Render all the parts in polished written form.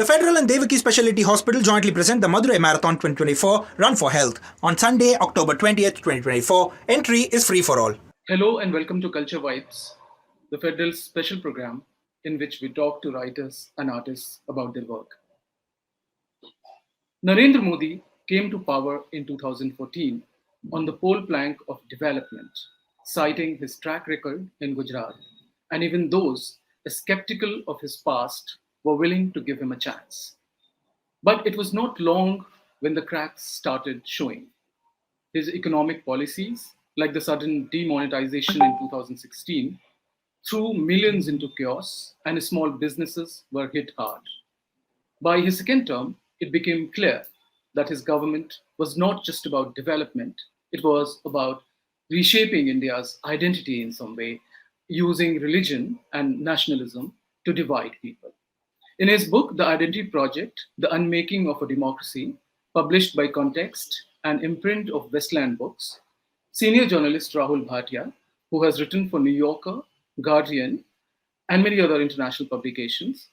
The Federal and Devaki Specialty Hospital jointly present the Madurai Marathon 2024 Run for Health on Sunday, October 20th, 2024. Entry is free for all. Hello and welcome to Culture Vibes, the Federal's special program in which we talk to writers and artists about their work. Narendra Modi came to power in 2014 on the pole plank of development, citing his track record in Gujarat, and even those skeptical of his past were willing to give him a chance. But it was not long when the cracks started showing. His economic policies, like the sudden demonetization in 2016, threw millions into chaos and small businesses were hit hard. By his second term, it became clear that his government was not just about development, it was about reshaping India's identity in some way, using religion and nationalism to divide people. In his book, The Identity Project, The Unmaking of a Democracy, published by Context, an imprint of Westland Books, senior journalist Rahul Bhatia, who has written for New Yorker, Guardian, and many other international publications,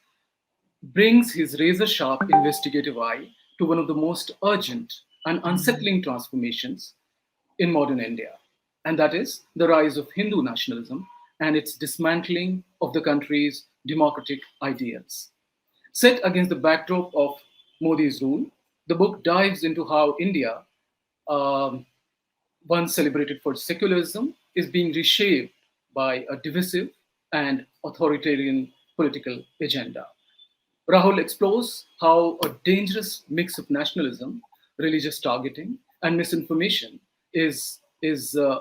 brings his razor-sharp investigative eye to one of the most urgent and unsettling transformations in modern India, and that is the rise of Hindu nationalism and its dismantling of the country's democratic ideals. Set against the backdrop of Modi's rule, the book dives into how India, once celebrated for secularism, is being reshaped by a divisive and authoritarian political agenda. Rahul explores how a dangerous mix of nationalism, religious targeting, and misinformation is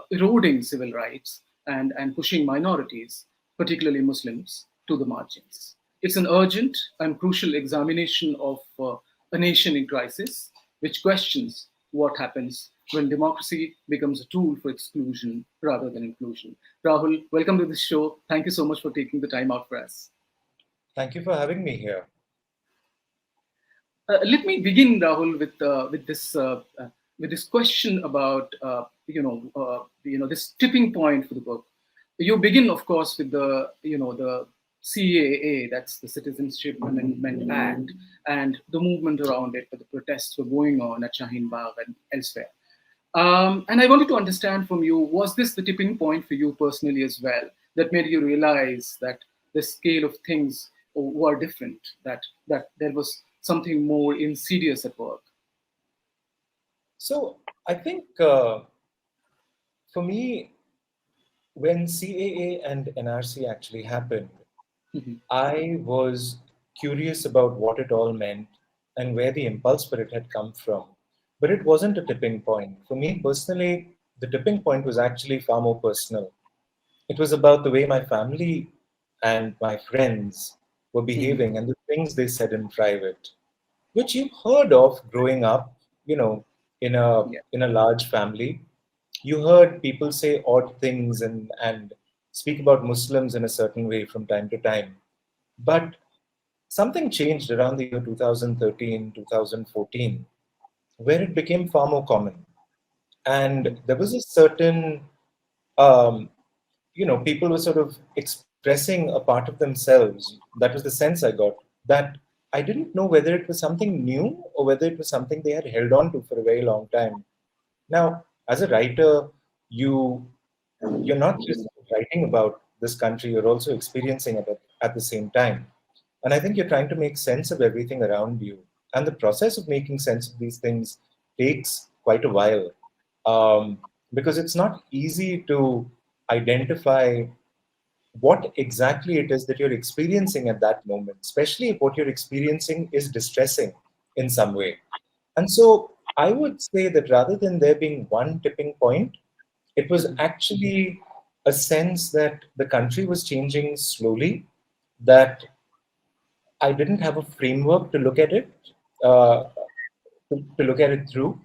eroding civil rights and pushing minorities, particularly Muslims, to the margins. It's an urgent and crucial examination of a nation in crisis, which questions what happens when democracy becomes a tool for exclusion rather than inclusion. Rahul, welcome to the show. Thank you so much for taking the time out for us. Thank you for having me here. Let me begin, Rahul, with this question about this tipping point for the book. You begin, of course, with the CAA, that's the Citizenship Amendment Act, and the movement around it, where the protests were going on at Shaheen Bagh and elsewhere. And I wanted to understand from you, was this the tipping point for you personally as well, that made you realize that the scale of things were different, that there was something more insidious at work? So I think for me, when CAA and NRC actually happened, I was curious about what it all meant and where the impulse for it had come from. But it wasn't a tipping point. For me personally, the tipping point was actually far more personal. It was about the way my family and my friends were behaving and the things they said in private, which you heard of growing up, in a large family. You heard people say odd things and speak about Muslims in a certain way from time to time. But something changed around the year 2013, 2014, where it became far more common. And there was a certain, people were sort of expressing a part of themselves. That was the sense I got, that I didn't know whether it was something new or whether it was something they had held on to for a very long time. Now, as a writer, you're not just writing about this country, you're also experiencing it at the same time. And I think you're trying to make sense of everything around you. And the process of making sense of these things takes quite a while, because it's not easy to identify what exactly it is that you're experiencing at that moment, especially if what you're experiencing is distressing in some way. And so I would say that rather than there being one tipping point, it was actually a sense that the country was changing slowly, that I didn't have a framework to look at it, to look at it through.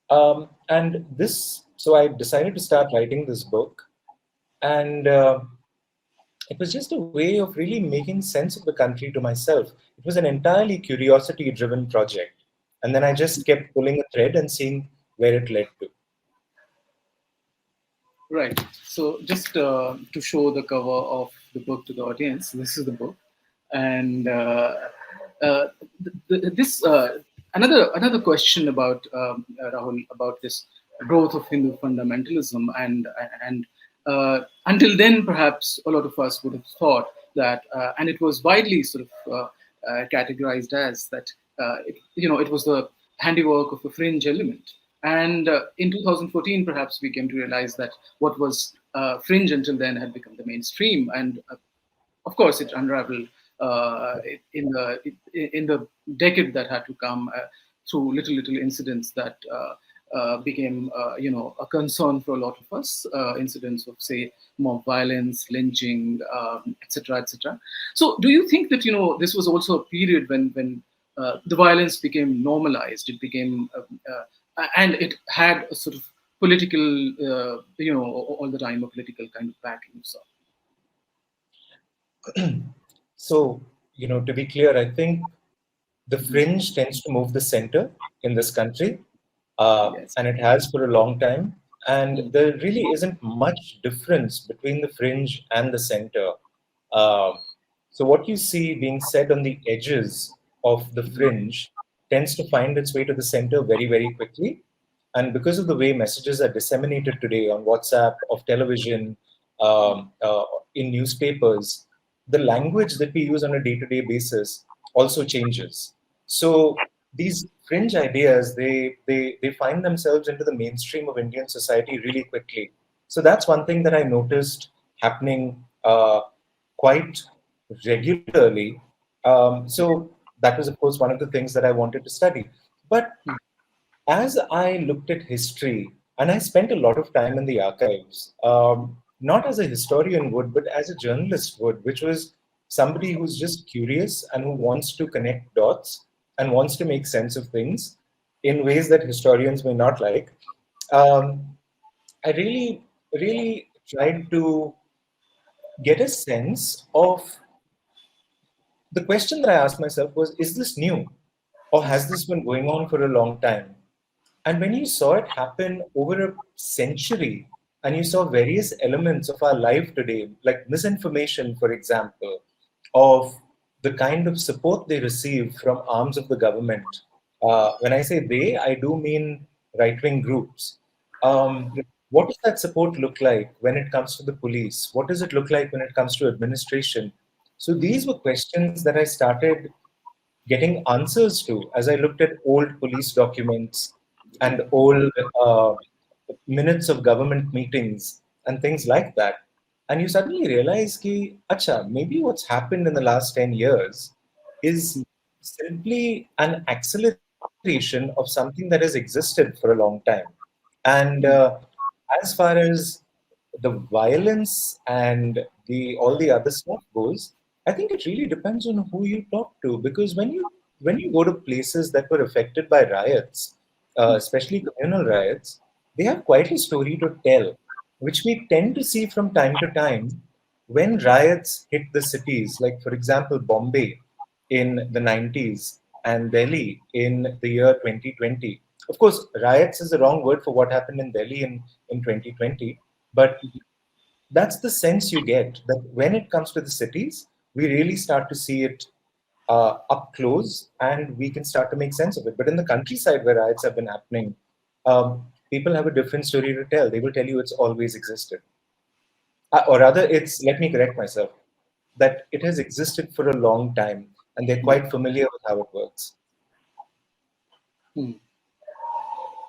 So I decided to start writing this book. And it was just a way of really making sense of the country to myself. It was an entirely curiosity-driven project. And then I just kept pulling a thread and seeing where it led to. Right. So just to show the cover of the book to the audience, this is the book. And this another question about Rahul, about this growth of Hindu fundamentalism, and until then perhaps a lot of us would have thought that, and it was widely sort of categorized as that, it was the handiwork of a fringe element. And in 2014, perhaps we came to realize that what was fringe until then had become the mainstream, and of course, it unraveled in the decade that had to come, through little incidents that became, a concern for a lot of us. Incidents of, say, mob violence, lynching, etc., etc. So, do you think that this was also a period when the violence became normalized? It became, and it had a sort of political, all the time a political kind of backing. So. So, to be clear, I think the fringe tends to move the center in this country, Yes. and it has for a long time. And there really isn't much difference between the fringe and the center. Uh, so, what you see being said on the edges of the fringe tends to find its way to the center very, very quickly. And because of the way messages are disseminated today on WhatsApp, of television, in newspapers, the language that we use on a day-to-day basis also changes. So these fringe ideas, they find themselves into the mainstream of Indian society really quickly. So that's one thing that I noticed happening quite regularly. So that was, of course, one of the things that I wanted to study. But as I looked at history, and I spent a lot of time in the archives, not as a historian would, but as a journalist would, which was somebody who's just curious and who wants to connect dots and wants to make sense of things in ways that historians may not like. Um, I really tried to get a sense of the question that I asked myself was, is this new? Or has this been going on for a long time? And when you saw it happen over a century, and you saw various elements of our life today, like misinformation, for example, of the kind of support they receive from arms of the government. When I say they, I do mean right wing groups. What does that support look like when it comes to the police? What does it look like when it comes to administration? So these were questions that I started getting answers to as I looked at old police documents and old minutes of government meetings and things like that. And you suddenly realize ki, acha, maybe what's happened in the last 10 years is simply an acceleration of something that has existed for a long time. And as far as the violence and the all the other stuff goes, I think it really depends on who you talk to. Because when you go to places that were affected by riots, especially communal riots, they have quite a story to tell, which we tend to see from time to time when riots hit the cities. Like for example, Bombay in the 90s and Delhi in the year 2020. Of course, riots is the wrong word for what happened in Delhi in 2020, but that's the sense you get that when it comes to the cities, we really start to see it up close and we can start to make sense of it. But in the countryside where riots have been happening, people have a different story to tell. They will tell you it's always existed. Or rather, let me correct myself, that it has existed for a long time and they're quite familiar with how it works. Hmm.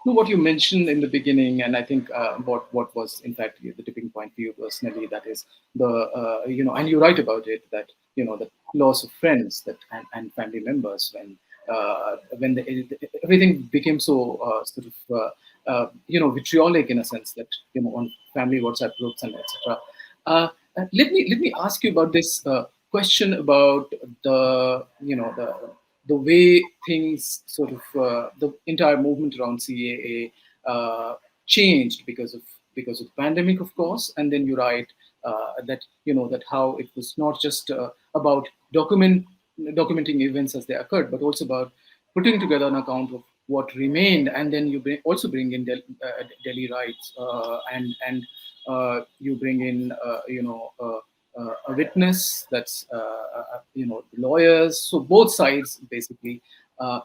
No, what you mentioned in the beginning, and I think what was in fact the tipping point for you personally, that is the and you write about it, that the loss of friends that and family members when everything became so sort of vitriolic in a sense, that on family WhatsApp groups and etc. Let me ask you about this question about the way things sort of the entire movement around CAA changed because of pandemic, of course. And then you write that that how it was not just about documenting events as they occurred, but also about putting together an account of what remained. And then you also bring in Delhi riots, and you bring in a witness, that's lawyers. So both sides basically. Uh,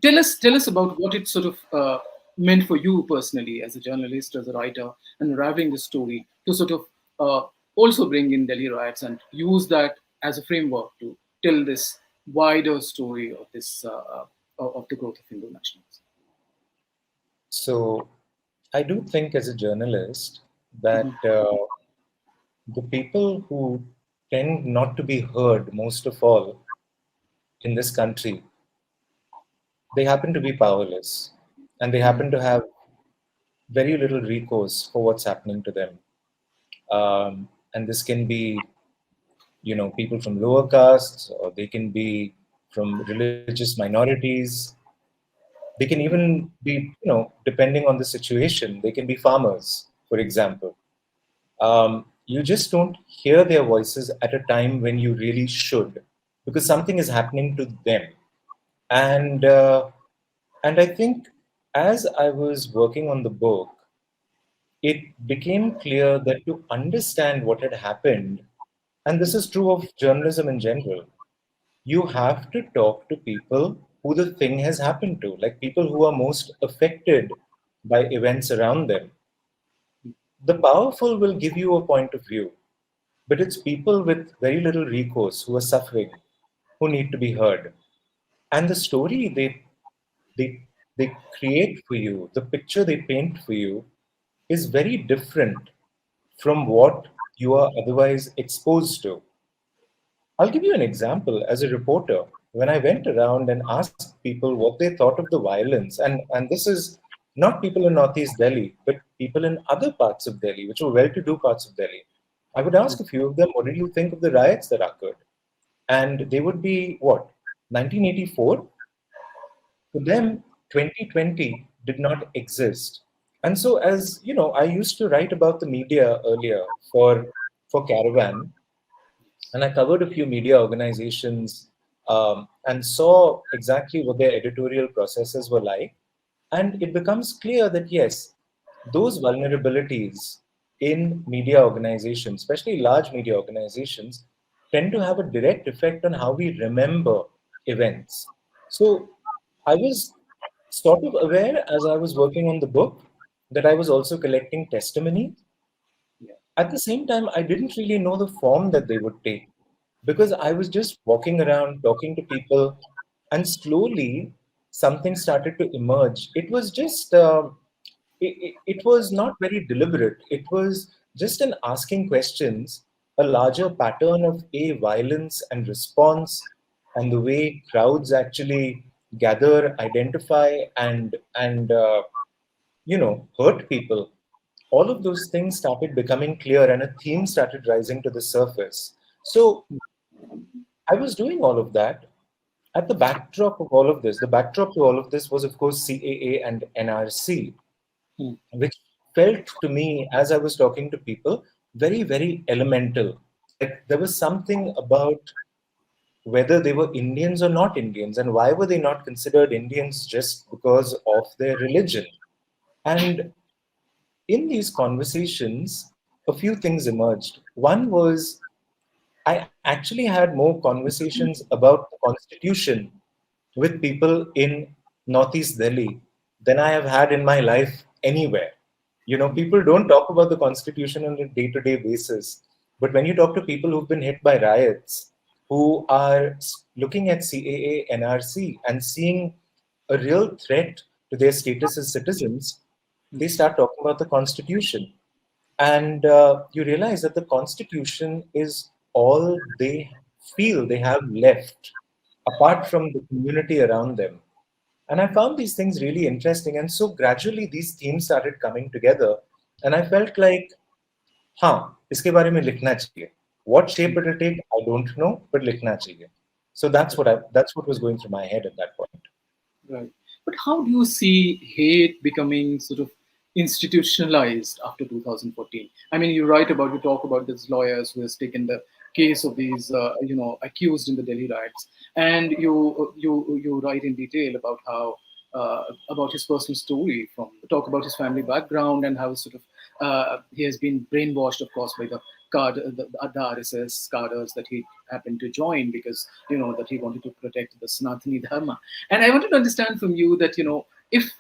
tell us about what it sort of meant for you personally as a journalist, as a writer, unraveling the story to sort of also bring in Delhi riots and use that as a framework to tell this wider story of this of the growth of Hindu nationalism. So I do think as a journalist that Mhm. the people who tend not to be heard most of all in this country, they happen to be powerless and they Mm. happen to have very little recourse for what's happening to them. And this can be, people from lower castes, or they can be from religious minorities. They can even be, depending on the situation, they can be farmers, for example. You just don't hear their voices at a time when you really should, because something is happening to them. And and I think as I was working on the book, it became clear that to understand what had happened, and this is true of journalism in general, you have to talk to people who the thing has happened to, like people who are most affected by events around them. The powerful will give you a point of view, but it's people with very little recourse who are suffering, who need to be heard. And the story they they create for you, the picture they paint for you, is very different from what you are otherwise exposed to. I'll give you an example. As a reporter, when I went around and asked people what they thought of the violence, and this is not people in Northeast Delhi, but people in other parts of Delhi, which were well to do parts of Delhi, I would ask a few of them, what did you think of the riots that occurred? And they would be, what, 1984? For them, 2020 did not exist. And so, as you know, I used to write about the media earlier for Caravan, and I covered a few media organizations and saw exactly what their editorial processes were like. And it becomes clear that yes, those vulnerabilities in media organizations, especially large media organizations, tend to have a direct effect on how we remember events. So I was sort of aware as I was working on the book that I was also collecting testimony. Yeah. At the same time, I didn't really know the form that they would take because I was just walking around talking to people, and slowly something started to emerge. It was just, it was not very deliberate. It was just an asking questions, a larger pattern of violence and response, and the way crowds actually gather, identify, and hurt people. All of those things started becoming clear and a theme started rising to the surface. So I was doing all of that. At the backdrop of all of this, the backdrop to all of this was, of course, CAA and NRC, Hmm. which felt to me, as I was talking to people, very, very elemental. Like there was something about whether they were Indians or not Indians, and why were they not considered Indians just because of their religion. And in these conversations, a few things emerged. One was I actually had more conversations about the Constitution with people in Northeast Delhi than I have had in my life anywhere. People don't talk about the Constitution on a day to day basis. But when you talk to people who've been hit by riots, who are looking at CAA, NRC, and seeing a real threat to their status as citizens, they start talking about the Constitution. And you realize that the Constitution is all they feel they have left apart from the community around them. And I found these things really interesting. And so gradually these themes started coming together. And I felt like, iske bare mein likhna chahiye. What shape it will take, I don't know, but likhna chahiye. So that's what was going through my head at that point. Right. But how do you see hate becoming sort of institutionalized after 2014? I mean, you talk about these lawyers who has taken the case of these, accused in the Delhi riots, and you write in detail about how about his personal story, talk about his family background and how sort of he has been brainwashed, of course, by the the RSS cadres that he happened to join because that he wanted to protect the Sanatani Dharma. And I wanted to understand from you that if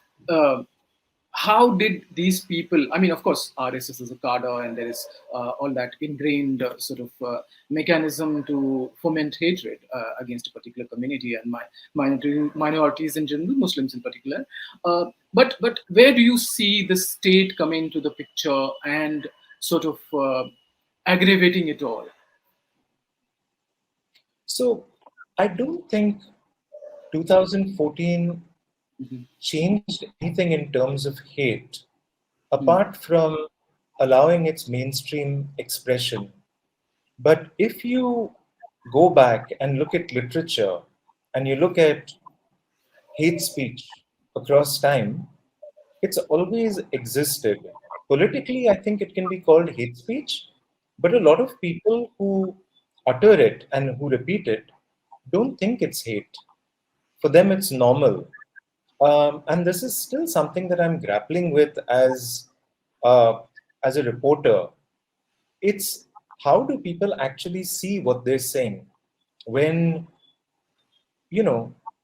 how did these people, I mean, of course, RSS is a cadre and there is all that ingrained sort of mechanism to foment hatred against a particular community and minorities in general, Muslims in particular. But where do you see the state come into the picture and sort of aggravating it all? So I don't think 2014 changed anything in terms of hate, apart from allowing its mainstream expression. But if you go back and look at literature and you look at hate speech across time, it's always existed. Politically, I think it can be called hate speech, but a lot of people who utter it and who repeat it don't think it's hate. For them, it's normal. And this is still something that I'm grappling with uh, as a reporter. It's how do people actually see what they're saying when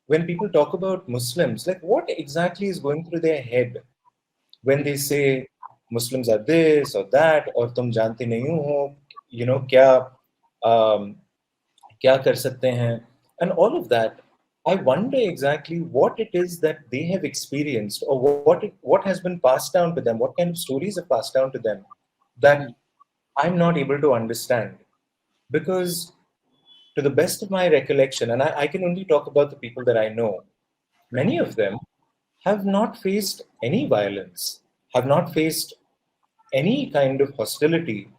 when people talk about Muslims, like what exactly is going through their head when they say Muslims are this or that, or tum jante nahi ho, kya um, kya kar sakte hain, and all of that. I wonder exactly what it is that they have experienced, or what has been passed down to them, what kind of stories have passed down to them that I'm not able to understand. Because to the best of my recollection, and I can only talk about the people that I know, many of them have not faced any violence, have not faced any kind of hostility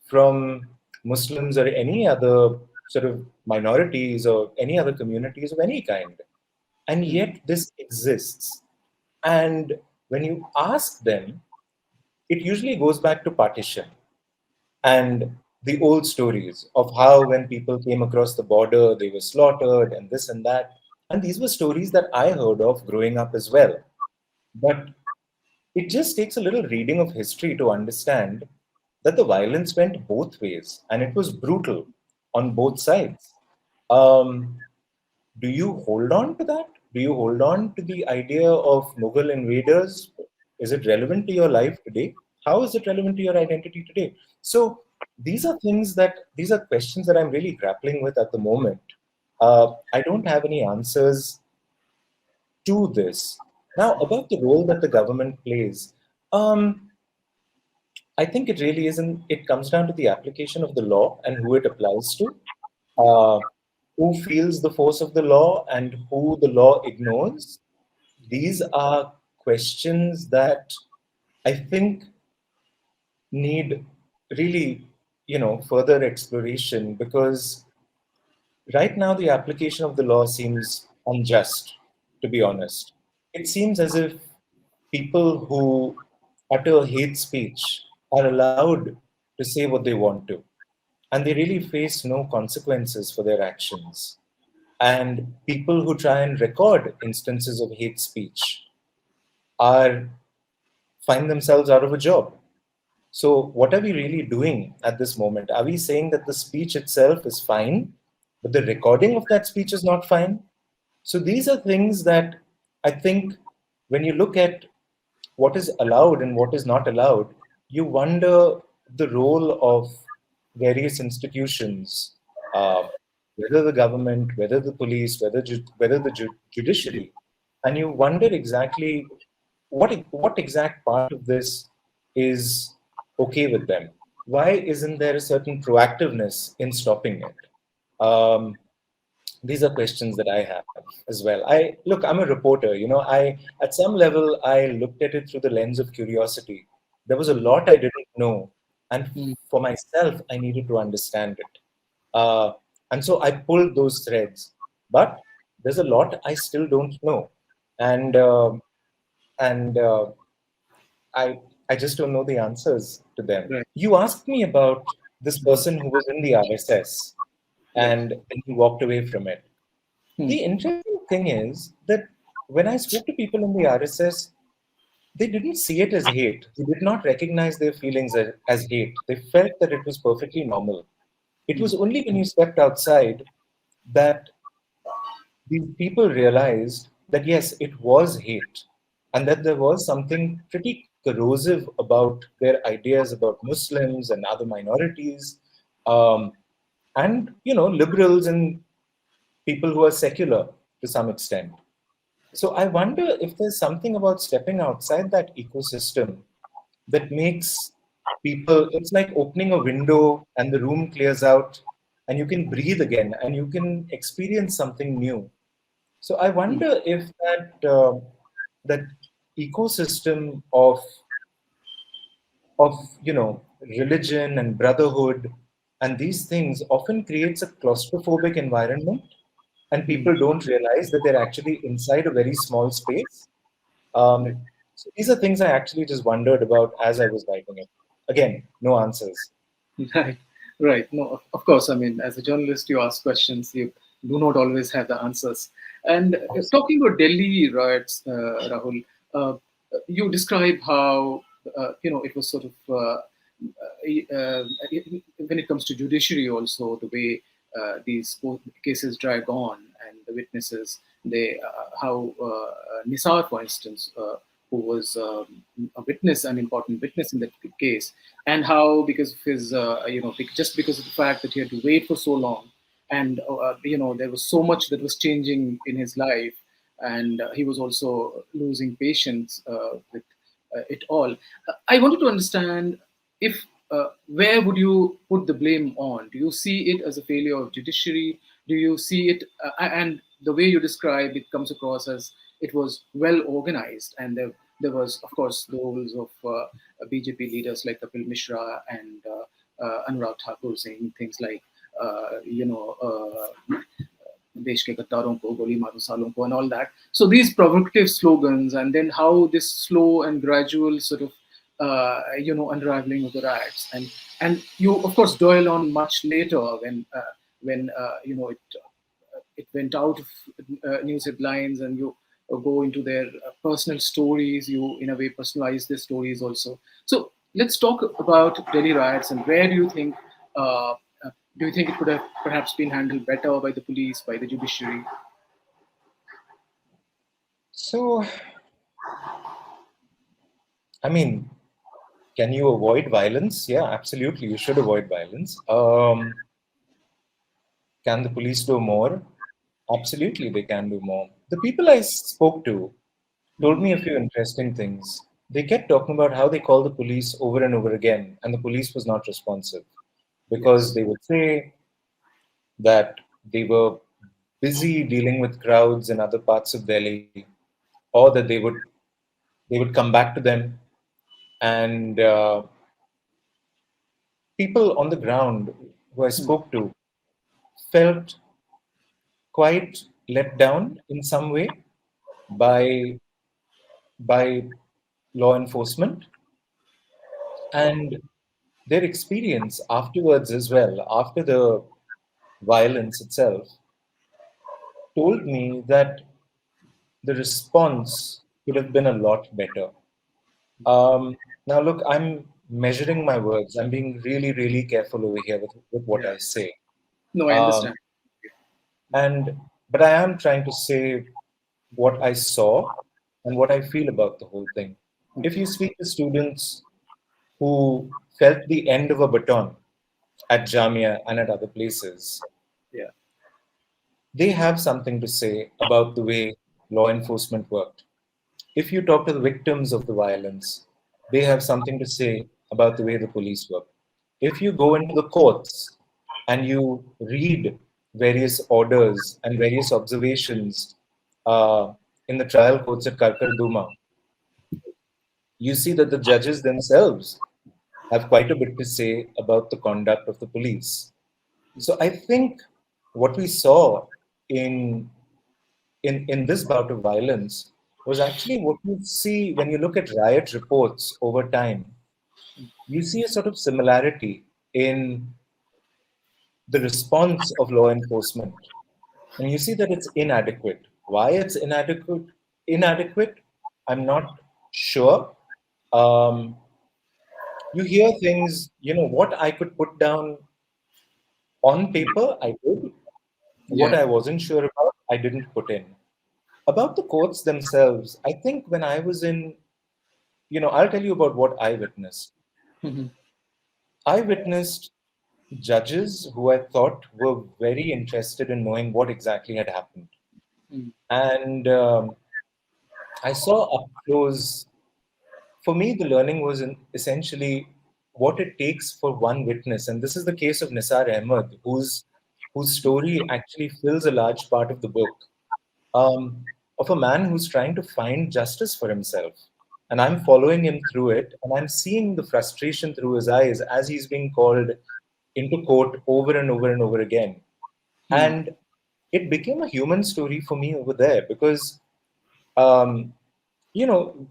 from Muslims or any other sort of minorities or any other communities of any kind. And yet this exists. And when you ask them, it usually goes back to partition and the old stories of how when people came across the border, they were slaughtered and this and that. And these were stories that I heard of growing up as well. But it just takes a little reading of history to understand that the violence went both ways and it was brutal on both sides. Um, do you hold on to that? Do you hold on to the idea of Mughal invaders? Is it relevant to your life today? How is it relevant to your identity today? So these are questions that I'm really grappling with at the moment. I don't have any answers to this. Now, about the role that the government plays, um, I think it really isn't, it comes down to the application of the law and who it applies to, uh, who feels the force of the law and who the law ignores. These are questions that I think need really, further exploration because right now the application of the law seems unjust, to be honest. It seems as if people who utter hate speech are allowed to say what they want to, and they really face no consequences for their actions. And people who try and record instances of hate speech are find themselves out of a job. So, what are we really doing at this moment? Are we saying that the speech itself is fine, but the recording of that speech is not fine? So, these are things that I think when you look at what is allowed and what is not allowed, you wonder the role of various institutions, whether the government, whether the police, whether the judiciary, and you wonder exactly what exact part of this is okay with them. Why isn't there a certain proactiveness in stopping it? Um, these are questions that I have as well. I'm a reporter, I at some level I looked at it through the lens of curiosity. There was a lot I didn't know, and for myself I needed to understand it. And so I pulled those threads, but there's a lot I still don't know, and and I I just don't know the answers to them. Right. You asked me about this person who was in the RSS Right. and then he walked away from it. Hmm. The interesting thing is that when I spoke to people in the RSS, they didn't see it as hate. They did not recognize their feelings as hate. They felt that it was perfectly normal. It was only when you stepped outside that these people realized that yes, it was hate, and that there was something pretty corrosive about their ideas about Muslims and other minorities, um, and liberals and people who are secular to some extent. So I wonder if there's something about stepping outside that ecosystem that makes people, it's like opening a window and the room clears out and you can breathe again and you can experience something new. So I wonder if that ecosystem of religion and brotherhood and these things often creates a claustrophobic environment, and people don't realize that they're actually inside a very small space. Um, so these are things I actually just wondered about as I was writing it. Again, no answers. Right, right. No, of course. I mean, as a journalist, you ask questions. You do not always have the answers. And talking about Delhi riots, Rahul, you describe how it was sort of when it comes to judiciary also the way these cases drag on and the witnesses they how Nisar, for instance. Who was a witness, an important witness in that case, and how because of his, just because of the fact that he had to wait for so long, and there was so much that was changing in his life, and he was also losing patience with it all. I wanted to understand if where would you put the blame on? Do you see it as a failure of judiciary? Do you see it, and the way you describe it comes across as it was well organized, and there was, of course, the roles of BJP leaders like Kapil Mishra and Anurag Thakur saying things like, देश के गद्दारों को गोली मारो सालों को and all that. So these provocative slogans, and then how this slow and gradual sort of unraveling of the riots, and you of course dwell on much later when it went out of news headlines, and you go into their personal stories. You in a way personalize their stories also. So let's talk about Delhi riots, and where do you think uh, do you think it could have perhaps been handled better by the police, by the judiciary? So, I mean, can you avoid violence? Yeah, absolutely. You should avoid violence. Can the police do more? Absolutely, they can do more. The people I spoke to told me a few interesting things. They kept talking about how they called the police over and over again, and the police was not responsive because Yes. they would say that they were busy dealing with crowds in other parts of Delhi, or that they would come back to them, and people on the ground who I spoke to felt quite let down in some way by by law enforcement, and their experience afterwards as well, after the violence itself, told me that the response could have been a lot better. Now, look, I'm measuring my words. I'm being really, really careful over here with what Yeah. I say. No, I Um, understand. and but I am trying to say what I saw and what I feel about the whole thing. If you speak to students who felt the end of a baton at Jamia and at other places, Yeah. they have something to say about the way law enforcement worked. If you talk to the victims of the violence, they have something to say about the way the police work. If you go into the courts and you read various orders and various observations uh, in the trial courts at Karkarduma, you see that the judges themselves have quite a bit to say about the conduct of the police. So I think what we saw in in this bout of violence was actually what you see when you look at riot reports over time. You see a sort of similarity in the response of law enforcement, and you see that it's inadequate. Why it's inadequate? Inadequate. I'm not Sure. Um, you hear things, what I could put down on paper, I did. What Yeah. I wasn't sure about, I didn't put in. About the courts themselves, I think when I was in, I'll tell you about what I witnessed. Mhm. I witnessed judges who I thought were very interested in knowing what exactly had happened. Mm. And I saw up close, for me, the learning was essentially what it takes for one witness. And this is the case of Nisar Ahmed, whose story actually fills a large part of the book, of a man who's trying to find justice for himself. And I'm following him through it, and I'm seeing the frustration through his eyes as he's being called into court over and over and over again. Mm. And it became a human story for me over there because, um, you know,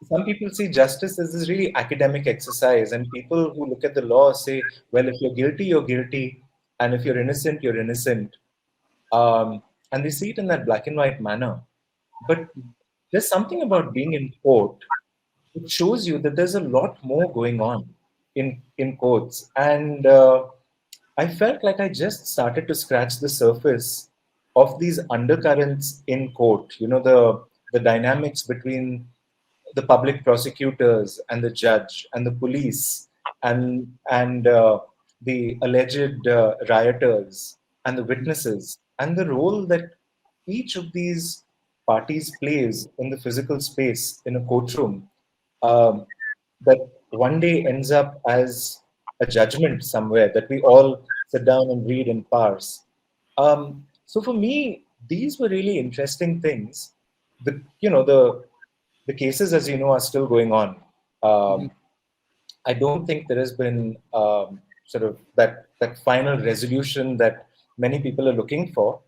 some people see justice as this really academic exercise, and people who look at the law say, well, if you're guilty, you're guilty, and if you're innocent, you're innocent. And they see it in that black and white manner. But there's something about being in court which shows you that there's a lot more going on in courts. And I felt like I just started to scratch the surface of these undercurrents in court. The dynamics between the public prosecutors and the judge and the police and the alleged rioters and the witnesses and the role that each of these parties plays in the physical space in a courtroom, um, that one day ends up as a judgment somewhere that we all sit down and read and parse. So for me, these were really interesting things. The cases, as you know, are still going on. Mhm. I don't think there has been sort of that final resolution that many people are looking for.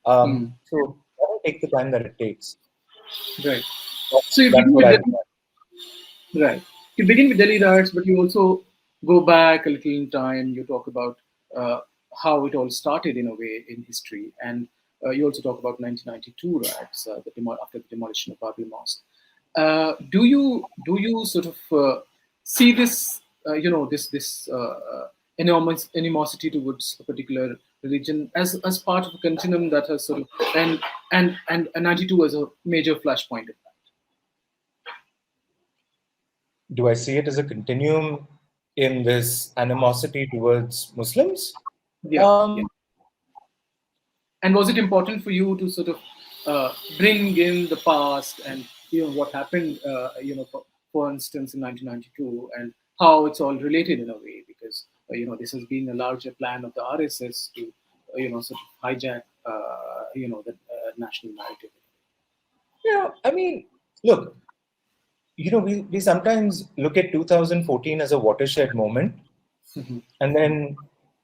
Mm. So that'll take the time that it takes. Right. So you That's begin what with I. Delhi, right. You begin with Delhi riots, but you also go back a little in time. You talk about uh, how it all started in a way in history, and you also talk about 1992 riots, after the demolition of Babri Mosque. Do you sort of see this enormous animosity towards a particular religion as part of a continuum that has sort of and 92 as a major flashpoint of that? Do I see it as a continuum in this animosity towards Muslims? Yeah, yeah. Um, And was it important for you to sort of bring in the past and what happened, for instance, in 1992, and how it's all related in a way? Because this has been a larger plan of the RSS to sort of hijack the national narrative. I mean, look, we sometimes look at 2014 as a watershed moment, Mhm. and then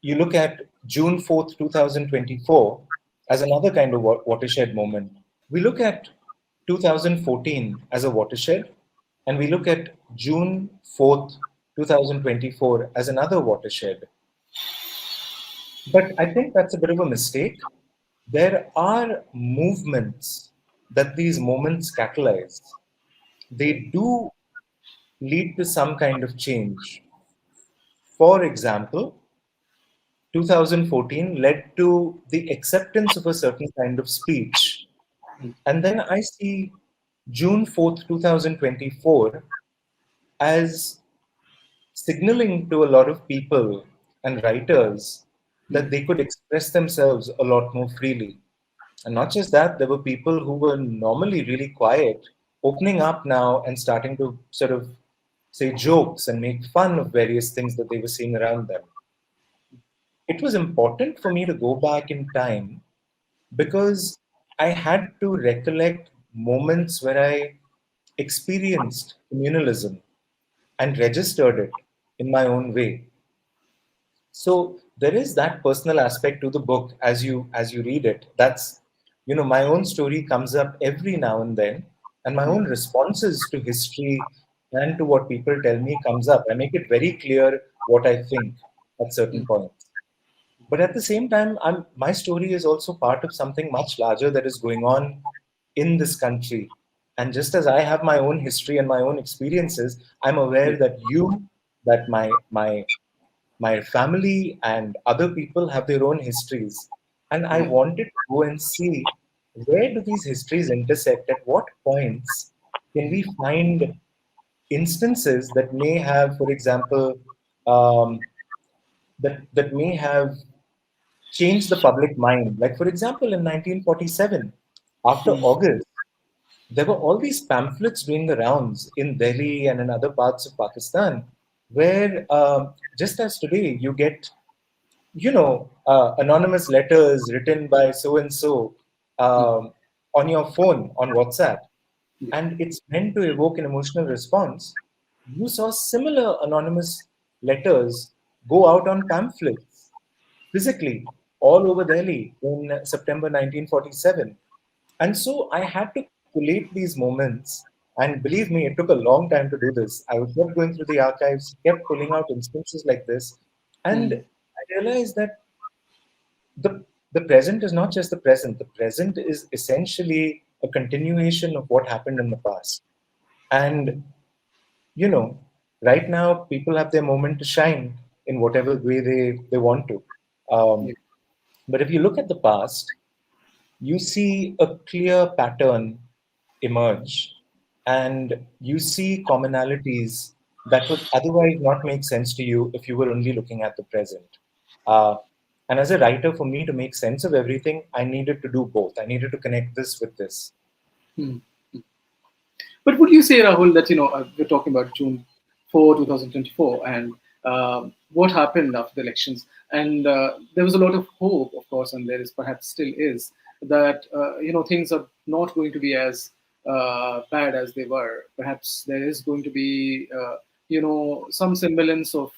you look at June 4th, 2024 as another kind of watershed moment. We look at 2014 as a watershed, and we look at June 4th, 2024 as another watershed. But I think that's a bit of a mistake. There are movements that these moments catalyze. They do lead to some kind of change. For example, 2014 led to the acceptance of a certain kind of speech. And then I see June 4th, 2024 as signaling to a lot of people and writers that they could express themselves a lot more freely. And not just that, there were people who were normally really quiet, opening up now and starting to sort of say jokes and make fun of various things that they were seeing around them. It was important for me to go back in time because I had to recollect moments where I experienced communalism and registered it in my own way. So there is that personal aspect to the book as you read it. That's my own story comes up every now and then, and my own responses to history and to what people tell me comes up. I make it very clear what I think at certain points. But at the same time, my story is also part of something much larger that is going on in this country. And just as I have my own history and my own experiences, I'm aware that that my family and other people have their own histories. And I Yeah. wanted to go and see, where do these histories intersect? At what points can we find instances that may have, for example, um, that may have changed the public mind? Like, for example, in 1947, after August, there were all these pamphlets doing the rounds in Delhi and in other parts of Pakistan, where just as today you get, anonymous letters written by so and so on your phone on WhatsApp, and it's meant to evoke an emotional response. You saw similar anonymous letters go out on pamphlets physically all over Delhi in September 1947. And so I had to collate these moments. And believe me, it took a long time to do this. I was kept going through the archives, kept pulling out instances like this. And I realized that the, the present is not just the present. The present is essentially a continuation of what happened in the past. And, you know, right now, people have their moment to shine in whatever way they want to. Um, but if you look at the past, you see a clear pattern emerge, and you see commonalities that would otherwise not make sense to you if you were only looking at the present. Uh, and as a writer, for me to make sense of everything, I needed to do both. I needed to connect this with this. Hmm. But would you say, Rahul, that we're talking about June 4, 2024, and what happened after the elections? And there was a lot of hope, of course, and there is perhaps still is, that things are not going to be as bad as they were. Perhaps there is going to be some semblance of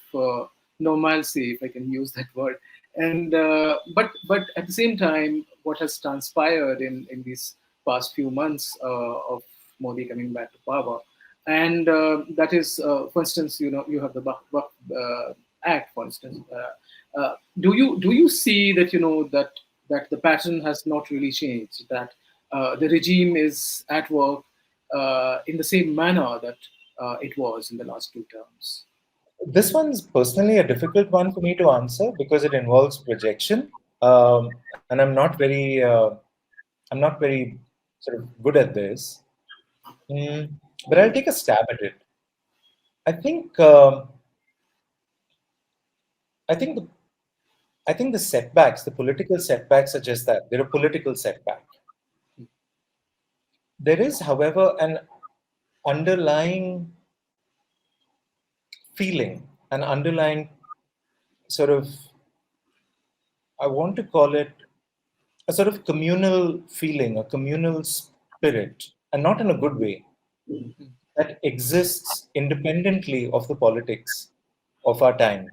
normalcy, if I can use that word. And but at the same time, what has transpired in these past few months of Modi coming back to power, and that is, for instance, you have the Act, for instance. Do you see that that the pattern has not really changed? That the regime is at work in the same manner that it was in the last two terms. This one's personally a difficult one for me to answer because it involves projection, and I'm not very sort of good at this. Mm, but I'll take a stab at it. I think I think the I think the setbacks, the political setbacks, are just that. They're a political setback. There is, however, an underlying feeling, an underlying sort of, I want to call it a sort of communal feeling, a communal spirit, and not in a good way, that exists independently of the politics of our time.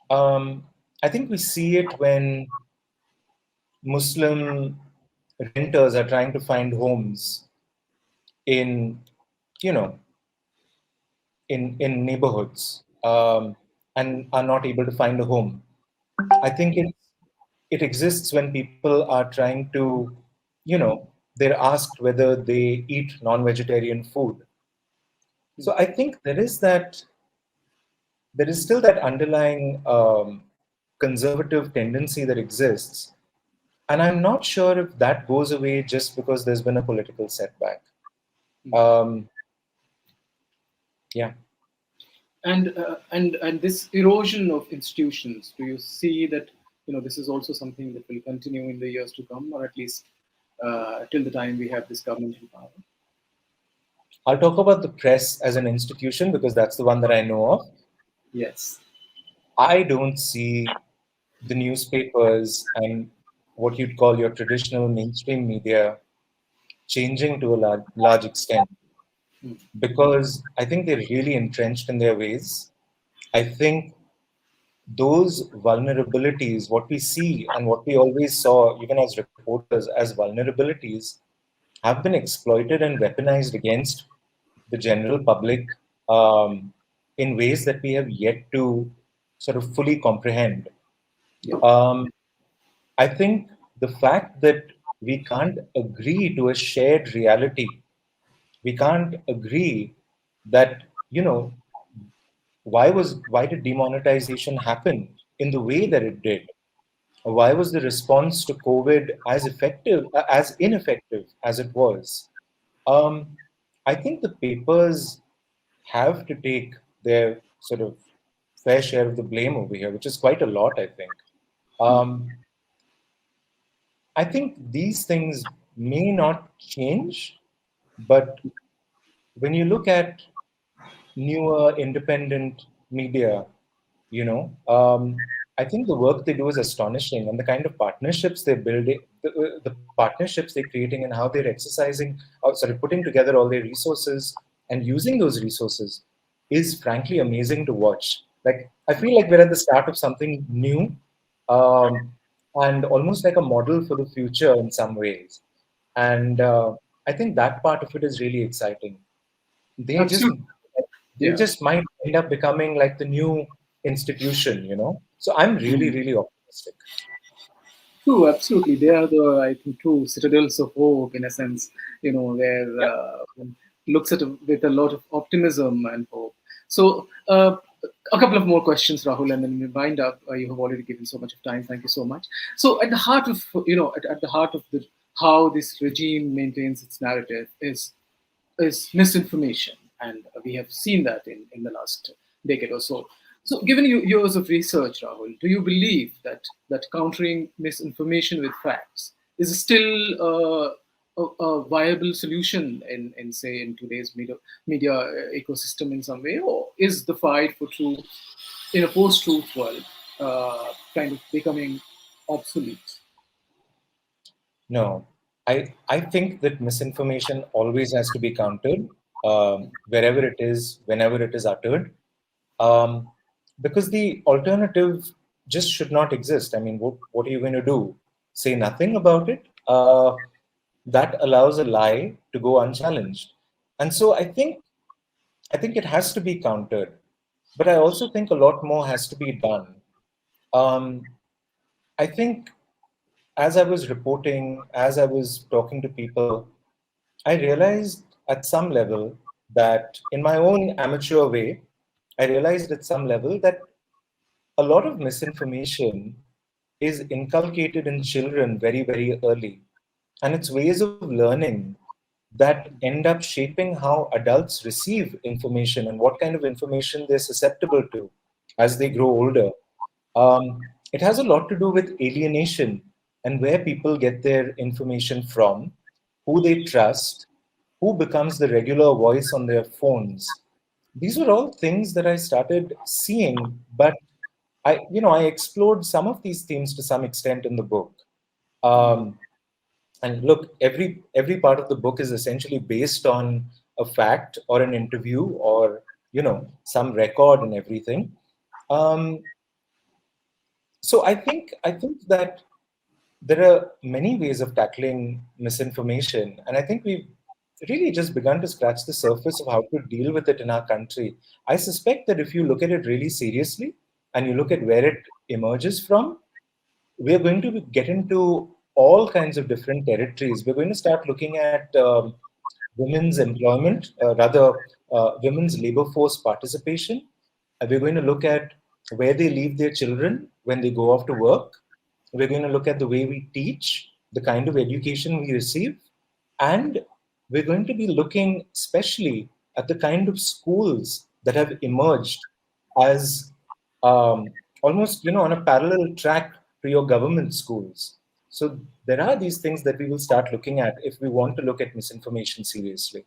Um, I think we see it when Muslim renters are trying to find homes in, you know, in neighborhoods, and are not able to find a home. I think it exists when people are trying to, they're asked whether they eat non-vegetarian food. So I think there is still that underlying conservative tendency that exists, and I'm not sure if that goes away just because there's been a political setback. Um, yeah. And this erosion of institutions, do you see that this is also something that will continue in the years to come, or at least till the time we have this government in power? I'll talk about the press as an institution because that's the one that I know of. Yes. I don't see the newspapers and what you'd call your traditional mainstream media changing to a large extent because I think they're really entrenched in their ways. I think those vulnerabilities, what we see and what we always saw, even as reporters, as vulnerabilities, have been exploited and weaponized against the general public in ways that we have yet to sort of fully comprehend. Um, I think the fact that we can't agree to a shared reality we can't agree that, why did demonetization happen in the way that it did? Why was the response to COVID as ineffective as it was? Um, I think the papers have to take their sort of fair share of the blame over here, which is quite a lot, I think. Um, I think these things may not change, but when you look at newer independent media, I think the work they do is astonishing, and the kind of partnerships they're building, the partnerships they're creating, and how they're putting together all their resources and using those resources is frankly amazing to watch. Like, I feel like we're at the start of something new, um, and almost like a model for the future in some ways. And I think that part of it is really exciting. They just Absolutely. they Yeah. just might end up becoming like the new institution. So I'm really, Mm. really optimistic. True, absolutely. They are the, I think, true citadels of hope, in a sense, where Yeah. one looks at it with a lot of optimism and hope. So, a couple of more questions, Rahul, and then we wind up. You have already given so much of time. Thank you so much. So, at the heart of, at the heart of how this regime maintains its narrative is misinformation, and we have seen that in the last decade or so. So, given you years of research, Rahul, do you believe that countering misinformation with facts is still a viable solution in say in today's media ecosystem in some way, or is the fight for truth in a post-truth world kind of becoming obsolete? No, I think that misinformation always has to be countered, wherever it is, whenever it is uttered, um, because the alternative just should not exist. I mean, what are you going to do? Say nothing about it? That allows a lie to go unchallenged. And so I think it has to be countered, but I also think a lot more has to be done. Um, I think as I was reporting, as I was talking to people, I realized at some level that in my own amateur way, I realized at some level that a lot of misinformation is inculcated in children very, very early. And it's ways of learning that end up shaping how adults receive information and what kind of information they're susceptible to as they grow older. It has a lot to do with alienation and where people get their information from, who they trust, who becomes the regular voice on their phones. These were all things that I started seeing, but I explored some of these themes to some extent in the book. Um, and look, every part of the book is essentially based on a fact or an interview or some record and everything. Um, so I think that there are many ways of tackling misinformation, and I think we've really just begun to scratch the surface of how to deal with it in our country. I suspect that if you look at it really seriously and you look at where it emerges from, we're going to get into all kinds of different territories. We're going to start looking at women's employment, women's labor force participation. We're going to look at where they leave their children when they go off to work. We're going to look at the way we teach, the kind of education we receive, and we're going to be looking especially at the kind of schools that have emerged as almost on a parallel track to your government schools. So there are these things that we will start looking at if we want to look at misinformation seriously.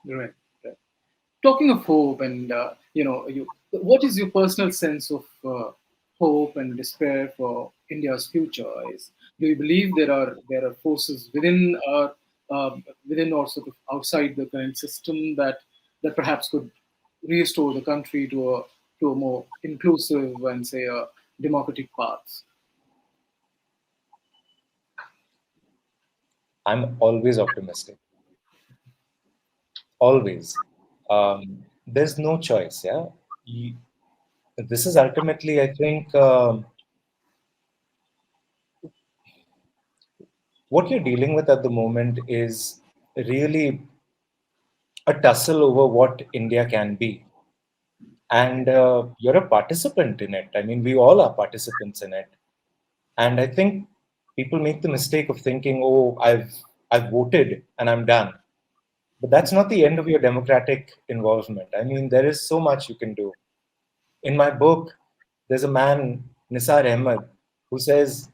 Right. Right. Talking of hope, and what is your personal sense of hope and despair for India's future? Do you believe there are forces within or sort of outside the current system that perhaps could restore the country to a more inclusive and say a democratic path? I'm always optimistic, always. There's no choice. Yeah, You- this is ultimately, I think, what you're dealing with at the moment is really a tussle over what India can be. And you're a participant in it. I mean, we all are participants in it. And I think people make the mistake of thinking, oh, I've voted and I'm done. But that's not the end of your democratic involvement. I mean, there is so much you can do. In my book, there's a man, Nisar Ahmed, who says,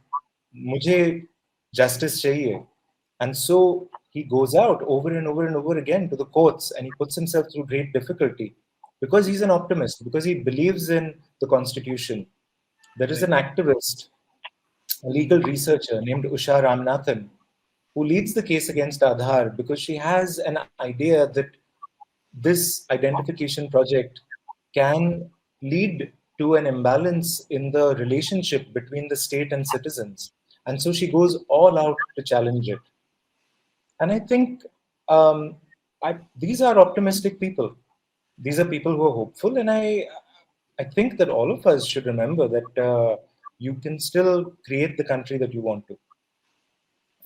Mujhe justice chahiye. And so he goes out over and over and over again to the courts and he puts himself through great difficulty because he's an optimist, because he believes in the constitution. There is an activist, a legal researcher named Usha Ramanathan, who leads the case against Aadhaar because she has an idea that this identification project can lead to an imbalance in the relationship between the state and citizens. And so she goes all out to challenge it. And I think these are optimistic people. These are people who are hopeful. And I think that all of us should remember that you can still create the country that you want to.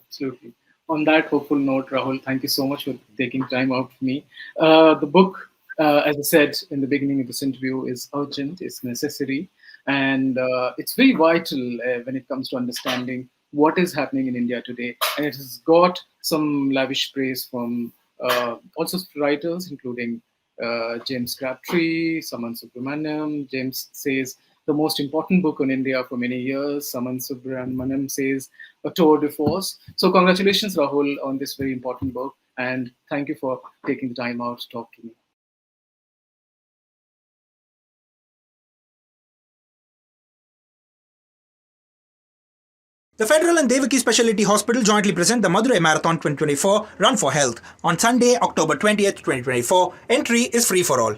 Absolutely. On that hopeful note, Rahul, thank you so much for taking time out for me. The book, as I said in the beginning of this interview, is urgent, it's necessary, and it's very vital when it comes to understanding what is happening in India today. And it has got some lavish praise from also writers, including James Crabtree, Saman Subramaniam. James says the most important book on India for many years. Saman Subramaniam says a tour de force. So congratulations, Rahul, on this very important book. And thank you for taking the time out to talk to me. The Federal and Devaki Specialty Hospital jointly present the Madurai Marathon 2024 Run for Health on Sunday, October 20th, 2024. Entry is free for all.